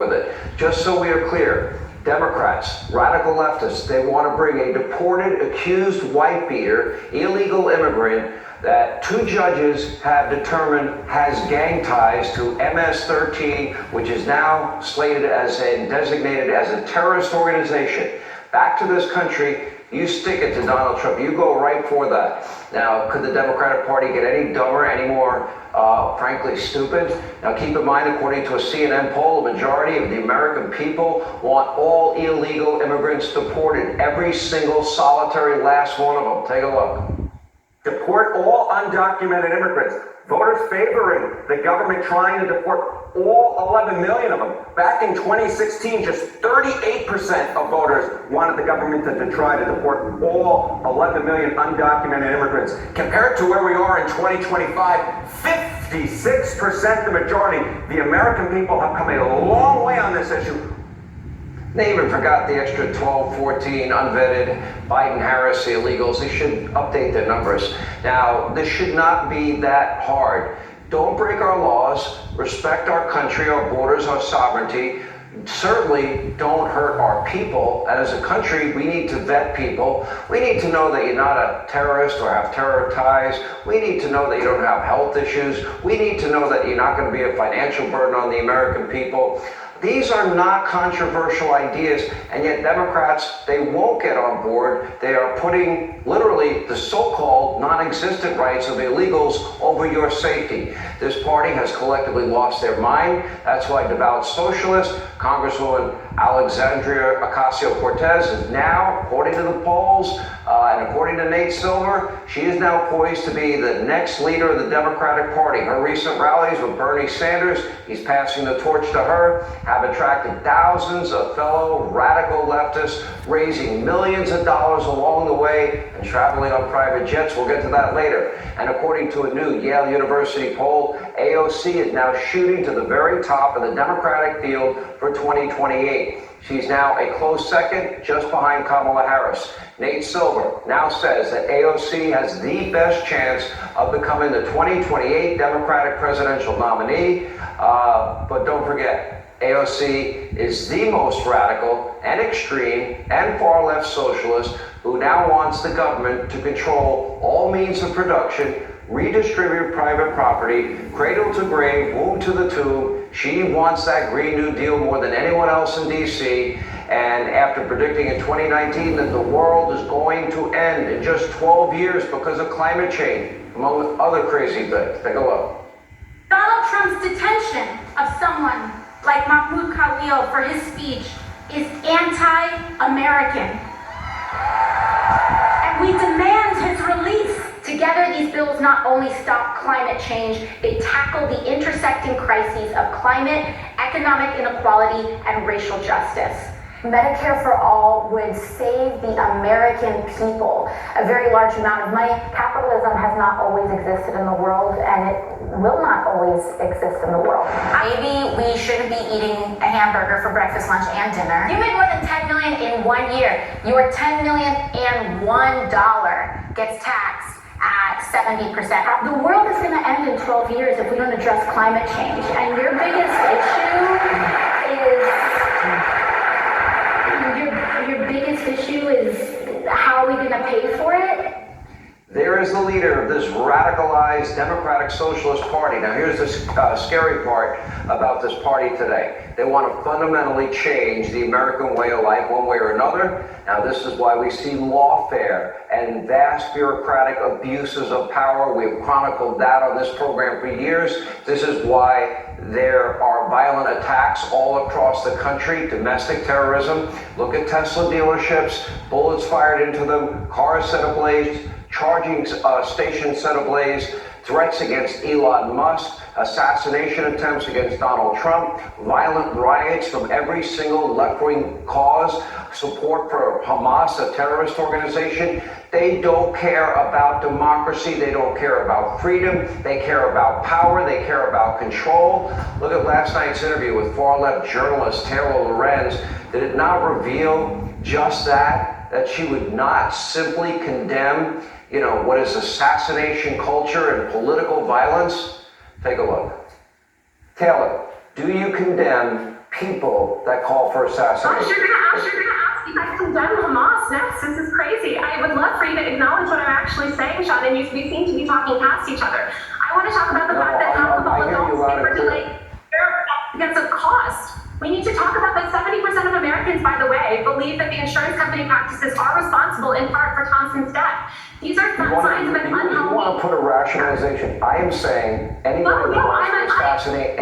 with it. Just so we are clear, Democrats, radical leftists, they want to bring a deported, accused white beater, illegal immigrant that two judges have determined has gang ties to MS-13, which is now slated as and designated as a terrorist organization. Back to this country. You stick it to Donald Trump. You go right for that. Now, could the Democratic Party get any dumber, any more, frankly, stupid? Now, keep in mind, according to a CNN poll, the majority of the American people want all illegal immigrants deported. Every single solitary last one of them. Take a look. Deport all undocumented immigrants. Voters favoring the government trying to deport all 11 million of them. Back in 2016, just 38% of voters wanted the government to try to deport all 11 million undocumented immigrants. Compared to where we are in 2025, 56% the majority. The American people have come a long way on this issue. They even forgot the extra 12, 14 unvetted Biden-Harris illegals. They should update their numbers. Now, this should not be that hard. Don't break our laws. Respect our country, our borders, our sovereignty. Certainly don't hurt our people. And as a country, we need to vet people. We need to know that you're not a terrorist or have terror ties. We need to know that you don't have health issues. We need to know that you're not going to be a financial burden on the American people. These are not controversial ideas, and yet Democrats, they won't get on board. They are putting literally the so-called non-existent rights of illegals over your safety. This party has collectively lost their mind. That's why devout socialist Congresswoman Alexandria Ocasio-Cortez is now, according to the polls, and according to Nate Silver, she is now poised to be the next leader of the Democratic Party. Her recent rallies with Bernie Sanders, he's passing the torch to her, have attracted thousands of fellow radical leftists, raising millions of dollars along the way and traveling on private jets. We'll get to that later. And according to a new Yale University poll, AOC is now shooting to the very top of the Democratic field for 2028. She's now a close second, just behind Kamala Harris. Nate Silver now says that AOC has the best chance of becoming the 2028 Democratic presidential nominee. But don't forget, AOC is the most radical and extreme and far left socialist who now wants the government to control all means of production, redistribute private property, cradle to grave, womb to the tomb. She wants that Green New Deal more than anyone else in D.C. And after predicting in 2019 that the world is going to end in just 12 years because of climate change, among other crazy things. Take a look. Donald Trump's detention of someone like Mahmoud Khalil for his speech is anti-American. And we demand his release. Together, these bills not only stop climate change, they tackle the intersecting crises of climate, economic inequality, and racial justice. Medicare for all would save the American people a very large amount of money. Capitalism has not always existed in the world, and it will not always exist in the world. Maybe we shouldn't be eating a hamburger for breakfast, lunch, and dinner. You made more than $10 million in 1 year. Your $10 million and $1 gets taxed at 70%. The world is going to end in 12 years if we don't address climate change. And your biggest issue is how are we going to pay for it? There is the leader of this radicalized Democratic Socialist Party. Now, here's the scary part about this party today. They want to fundamentally change the American way of life one way or another. Now, this is why we see lawfare and vast bureaucratic abuses of power. We've chronicled that on this program for years. This is why there are violent attacks all across the country, domestic terrorism. Look at Tesla dealerships, bullets fired into them, cars set ablaze, charging stations set ablaze, threats against Elon Musk, assassination attempts against Donald Trump, violent riots from every single left-wing cause, support for Hamas, a terrorist organization. They don't care about democracy. They don't care about freedom. They care about power. They care about control. Look at last night's interview with far-left journalist Taylor Lorenz. Did it not reveal just that she would not simply condemn what is assassination culture and political violence? Take a look. Taylor, do you condemn people that call for assassination. You're gonna ask if I condemn Hamas next. This is crazy. I would love for you to acknowledge what I'm actually saying, Sean, and we seem to be talking past each other. I want to talk about the fact that half of all adults pay for delayed care gets a cost. We need to talk about that 70% of Americans, by the way, believe that the insurance company practices are responsible in part for Thompson's death. These are signs of an unhealthy... You want to put a rationalization. I am saying anybody that wants to assassinate